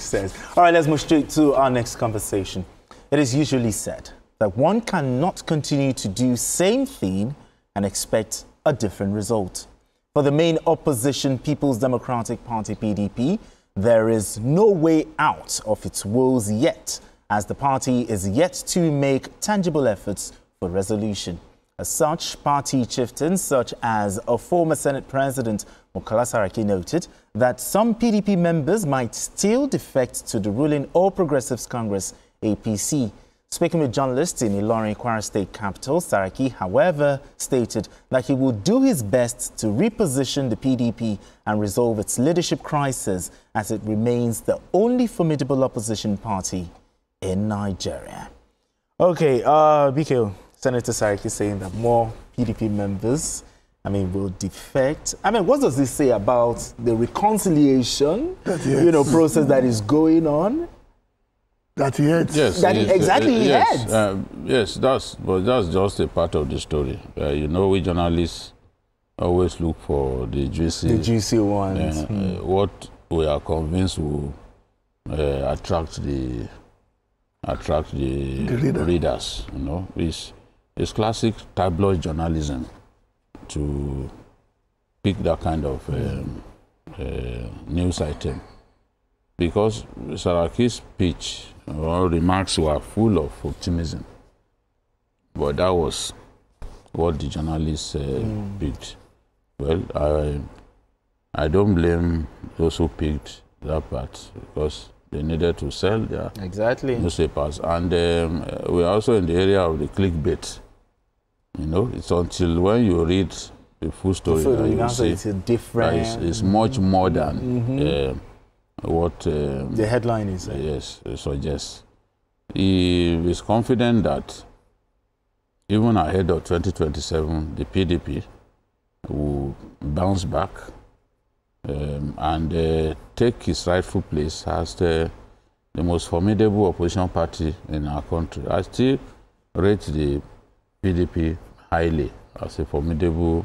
sense. All right, let's move straight to our next conversation. It is usually said that one cannot continue to do same thing and expect a different result. For the main opposition, People's Democratic Party, PDP, there is no way out of its woes yet, as the party is yet to make tangible efforts for resolution. As such, party chieftains such as a former Senate President, Saraki, noted that some PDP members might still defect to the ruling All Progressives Congress, APC. Speaking with journalists in Ilorin, Kwara State capital, Saraki, however, stated that he will do his best to reposition the PDP and resolve its leadership crisis, as it remains the only formidable opposition party in Nigeria. Okay, BKO, Senator Saraki saying that more PDP members, will defect. What does this say about the reconciliation, process that is going on? That he hates. Yes, yes, that's just a part of the story. We journalists always look for the juicy ones. What we are convinced will attract the readers. It's classic tabloid journalism to pick that kind of news item, because Saraki's speech or remarks were full of optimism, but that was what the journalists picked. Well, I don't blame those who picked that part, because they needed to sell their newspapers, and we're also in the area of the clickbait. It's until when you read the full story that you see it's different. It's much more than what the headline is. Yes, it suggests. He is confident that even ahead of 2027, the PDP will bounce back and take its rightful place as the most formidable opposition party in our country. I still rate the PDP highly as a formidable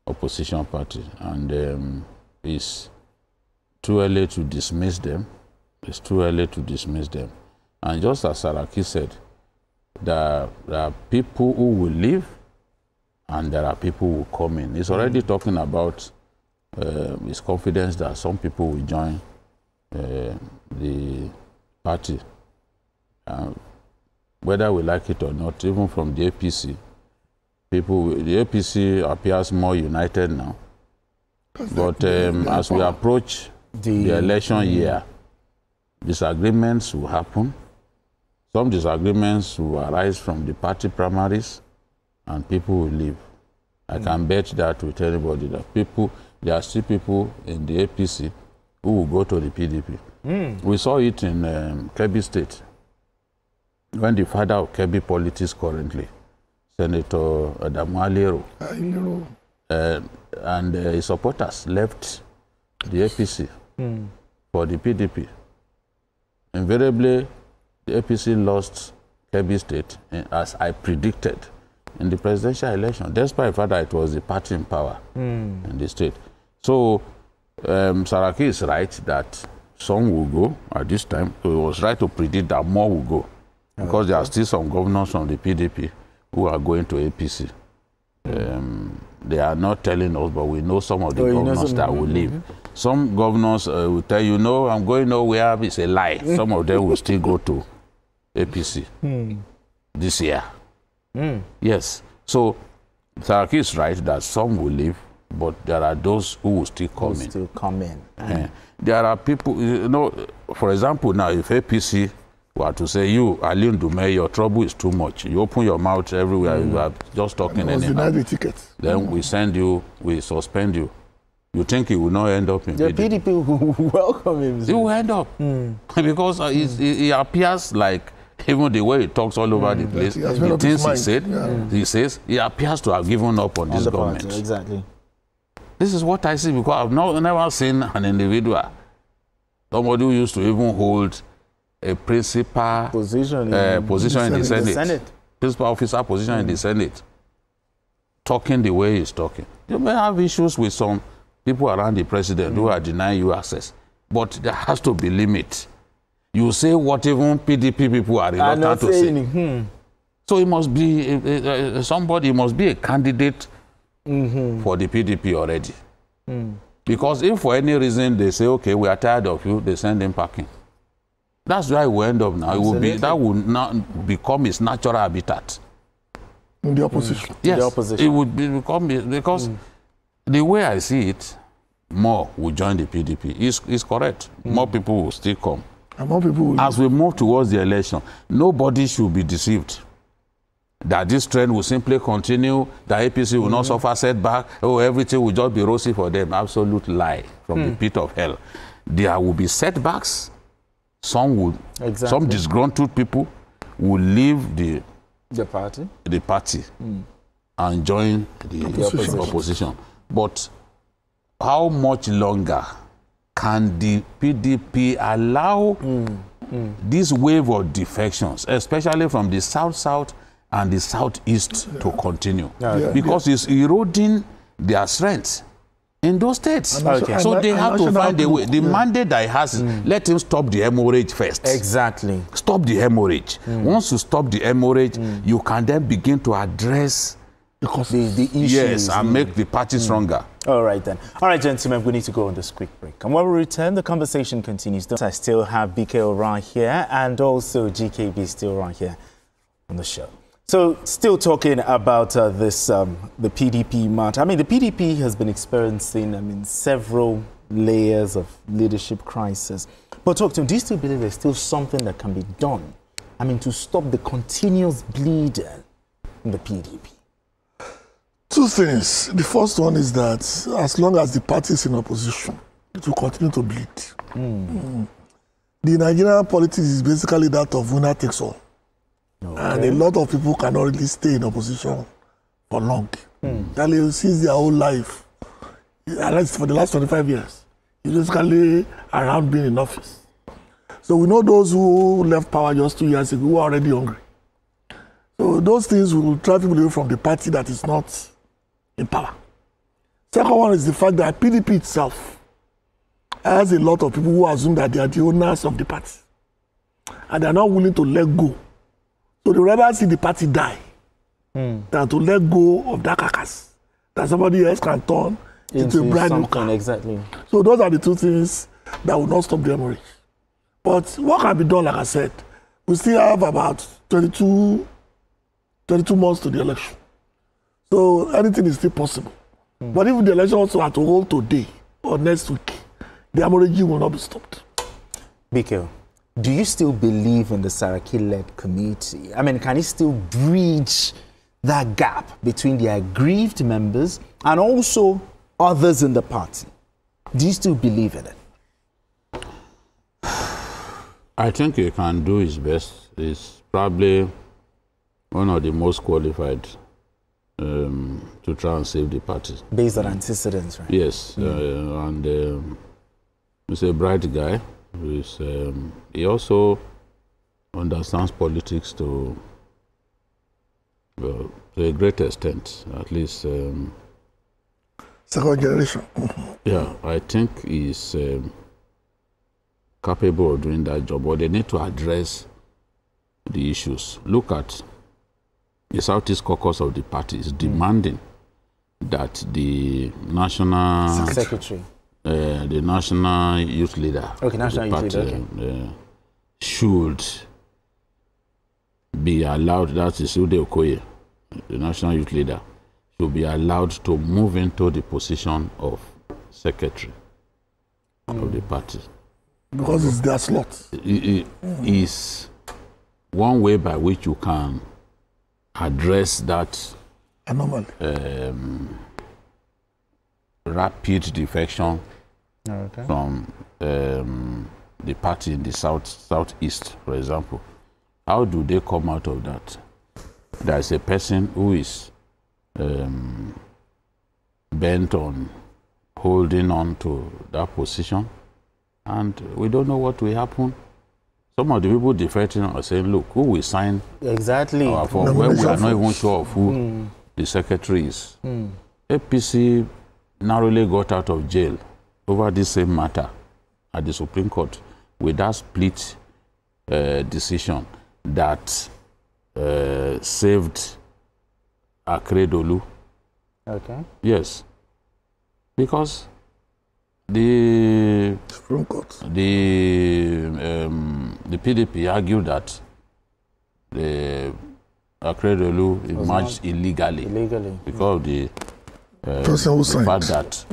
opposition party, and it's too early to dismiss them. It's too early to dismiss them. And just as Saraki said, there are people who will leave and there are people who will come in. He's already talking about his confidence that some people will join the party. Whether we like it or not, even from the APC, the APC appears more united now. But as we approach the election year, disagreements will happen. Some disagreements will arise from the party primaries, and people will leave. I can bet that with anybody that there are still people in the APC who will go to the PDP. We saw it in Kebbi State, when the father of Kebbi politics currently, Senator Adamu Alero, and his supporters left the APC for the PDP. Invariably, the APC lost Kebbi State, as I predicted, in the presidential election, despite the fact that it was the party in power in the state. So, Saraki is right that some will go at this time. He was right to predict that more will go, because there are still some governors from the PDP who are going to APC. They are not telling us, but we know some of the governors that will leave. Some governors will tell you, no, I'm going nowhere. It's a lie. Some of them will still go to APC this year. Yes. So Saraki is right that some will leave, but there are those who will still come in. There are people, for example, now if APC were to say, you, Aliun Dume, your trouble is too much. You open your mouth everywhere, you are just talking anyhow. Then we send you, we suspend you. You think he will not end up in PDP? The PDP will welcome him. He will end up. Because he appears like, even the way he talks all over the place, the things he said, he says, he appears to have given up on this government. Exactly. This is what I see, because I've never seen an individual, somebody who used to even hold a principal position in the Senate. Principal officer position in the Senate, talking the way he's talking. You may have issues with some people around the president who are denying you access, but there has to be limit you say what even PDP people are reluctant to say. So it must be somebody must be a candidate for the PDP already. Because if for any reason they say, okay, we are tired of you, they send him packing. That's why we end up now. It will be, that will not become its natural habitat. In the opposition. Yes, the opposition. It would become, because the way I see it, more will join the PDP. It's correct. More people will still come. And more people will. As we move towards the election, nobody should be deceived that this trend will simply continue, the APC will not suffer setback, oh, everything will just be rosy for them. Absolute lie from the pit of hell. There will be setbacks. Some disgruntled people will leave the party and join the opposition. But how much longer can the PDP allow this wave of defections, especially from the south and the southeast, to continue? Because it's eroding their strength in those states. So they have to find a way. The mandate that he has is let him stop the hemorrhage first. Exactly. Stop the hemorrhage. Once you stop the hemorrhage, you can then begin to address the issues. Yes, and make the party stronger. All right, then. All right, gentlemen, we need to go on this quick break. And when we return, the conversation continues. I still have BK right here and also GKB still right here on the show. So still talking about this, the PDP matter. I mean, the PDP has been experiencing, several layers of leadership crisis. But talk to him, do you still believe there's still something that can be done? To stop the continuous bleeding in the PDP? Two things. The first one is that as long as the party is in opposition, it will continue to bleed. The Nigerian politics is basically that of winner takes all. And a lot of people cannot really stay in opposition for long. Since their whole life, at least for the last 25 years, it's basically around being in office. So we know those who left power just 2 years ago who are already hungry. So those things will drive people away from the party that is not in power. Second one is the fact that PDP itself has a lot of people who assume that they are the owners of the party. And they are not willing to let go. So they rather see the party die than to let go of that carcass that somebody else can turn into a brand new car. Exactly. So those are the two things that will not stop the hemorrhage. But what can be done, like I said, we still have about 22 months to the election. So anything is still possible. But if the election also had to hold today or next week, the hemorrhage will not be stopped. BK, do you still believe in the Saraki-led committee? Can it still bridge that gap between the aggrieved members and also others in the party? Do you still believe in it? I think he can do his best. He's probably one of the most qualified to try and save the party. Based on antecedents, right? Yes, and he's a bright guy. He also understands politics to a great extent, at least. Second generation. Yeah, I think he's capable of doing that job, but they need to address the issues. Look at the Southeast Caucus of the party is demanding that the national secretary, the national youth leader, should be allowed. That is Ude Okoye, the national youth leader, should be allowed to move into the position of secretary of the party. Because it's their slot. It is one way by which you can address that anomaly, rapid defection from the party in the southeast, for example. How do they come out of that? There is a person who is bent on holding on to that position, and we don't know what will happen. Some of the people defecting are saying, look, who will sign our form when we are not even sure of who the secretary is. APC narrowly got out of jail over this same matter at the Supreme Court with that split decision that saved Akeredolu. Okay. Yes. Because the Supreme Court, the PDP argued that the Akeredolu emerged illegally because of the fact that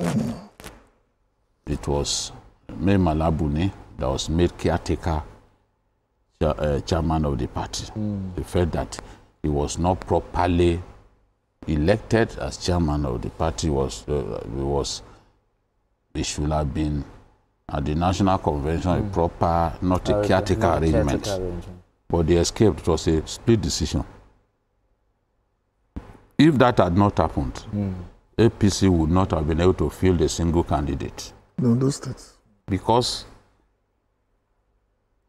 it was Mai Mala Buni that was made caretaker chairman of the party. The fact that he was not properly elected as chairman of the party it should have been at the national convention a proper, not a caretaker arrangement. But they escaped. It was a split decision. If that had not happened, APC would not have been able to field a single candidate. no, those states. Because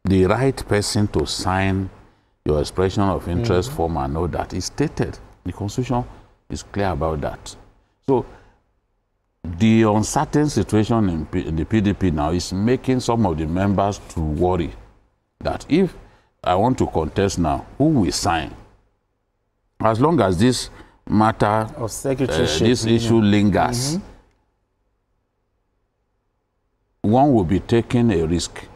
the right person to sign your expression of interest form and all that is stated. The Constitution is clear about that. So the uncertain situation in the PDP now is making some of the members to worry that if I want to contest now, who will sign? As long as this matter, of secretaryship, this issue lingers, one will be taking a risk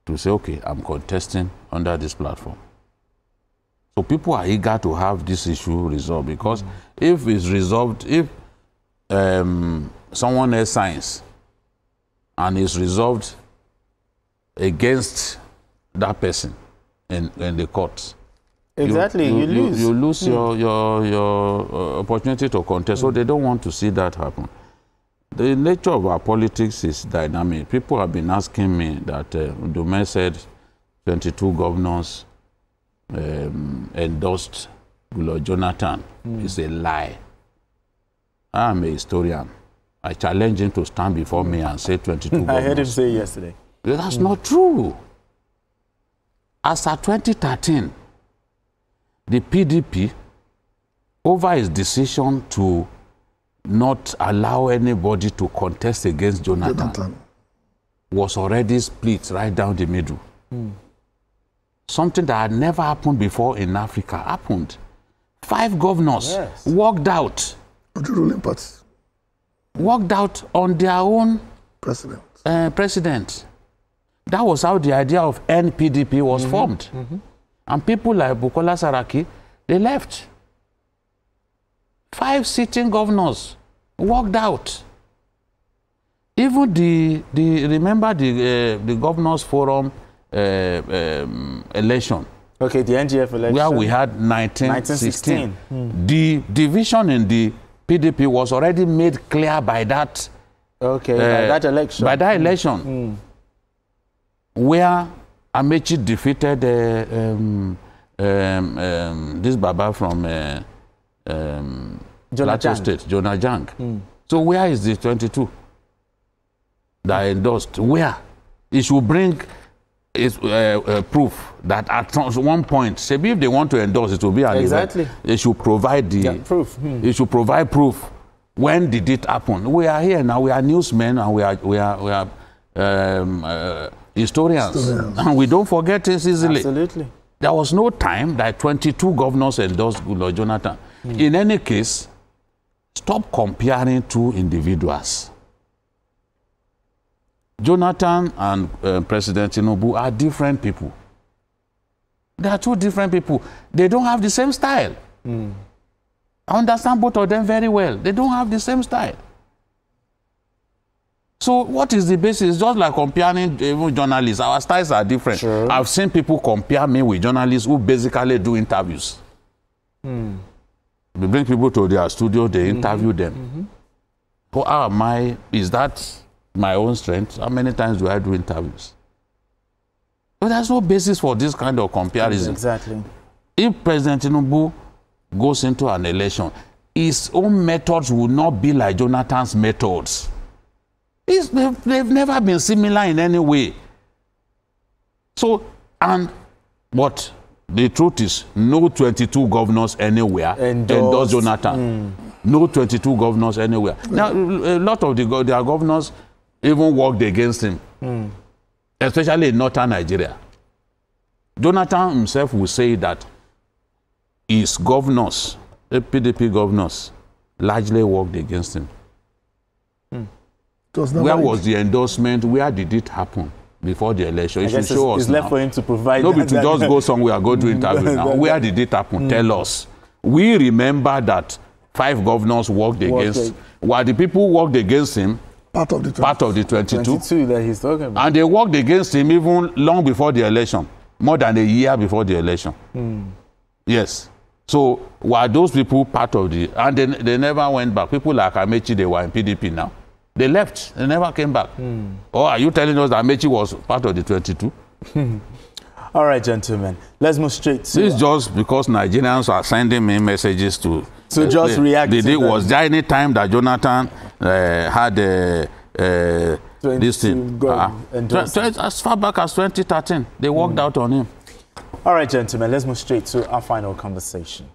to say, okay, I'm contesting under this platform. So people are eager to have this issue resolved because if it's resolved, if someone else signs and is resolved against that person in the courts, exactly, you lose. You lose your opportunity to contest. So they don't want to see that happen. The nature of our politics is dynamic. People have been asking me that Dume said 22 governors endorsed Goodluck Jonathan. It's a lie. I am a historian. I challenge him to stand before me and say 22 governors. I heard him say yesterday. That's not true. As at 2013, the PDP, over his decision to not allow anybody to contest against Jonathan, was already split right down the middle. Something that had never happened before in Africa happened. 5 governors walked out. The ruling party. Walked out on their own president. That was how the idea of NPDP was formed. And people like Bukola Saraki, they left. 5 sitting governors walked out. Even remember the governors forum election. Okay, the NGF election. Where we had 1916. The division in the PDP was already made clear by that. Okay, by that election. By that election. Where Amechi defeated this Baba from Plateau State, Jonah Jang. So where is the 22 that endorsed? Where? It should bring proof that at one point, maybe if they want to endorse, it will be an event. They should provide the proof. It should provide proof. When did it happen? We are here now. We are newsmen and we are historians. And we don't forget things easily. Absolutely. There was no time that 22 governors endorsed Goodluck Jonathan. In any case, stop comparing 2 individuals. Jonathan and President Tinubu are different people. They are 2 different people. They don't have the same style. I understand both of them very well. They don't have the same style. So what is the basis? Just like comparing even journalists. Our styles are different. Sure. I've seen people compare me with journalists who basically do interviews. They bring people to their studio, they interview them. So how am I? Is that my own strength? How many times do I do interviews? But there's no basis for this kind of comparison. Exactly. If President Tinubu goes into an election, his own methods will not be like Jonathan's methods. They've never been similar in any way. So, but the truth is, no 22 governors anywhere endorse Jonathan. No 22 governors anywhere. Now, a lot of their governors even worked against him, especially in northern Nigeria. Jonathan himself will say that his governors, the PDP governors, largely worked against him. Where was the endorsement? Where did it happen before the election? It should show us it's left for him to provide. Nobody to just go somewhere, go to interview now. Where did it happen? Tell us. We remember that 5 governors worked against. While the people worked against him, part of the 22 that he's talking about. And they worked against him even long before the election, more than a year before the election. Yes. So while those people part of the, and they never went back. People like Amechi, they were in PDP now. They left. They never came back. Or are you telling us that Amechi was part of the 22? All right, gentlemen. Let's move straight to... This is just because Nigerians are sending me messages to... So just react to that. Was there any time that Jonathan had this thing? As far back as 2013, they walked out on him. All right, gentlemen. Let's move straight to our final conversation.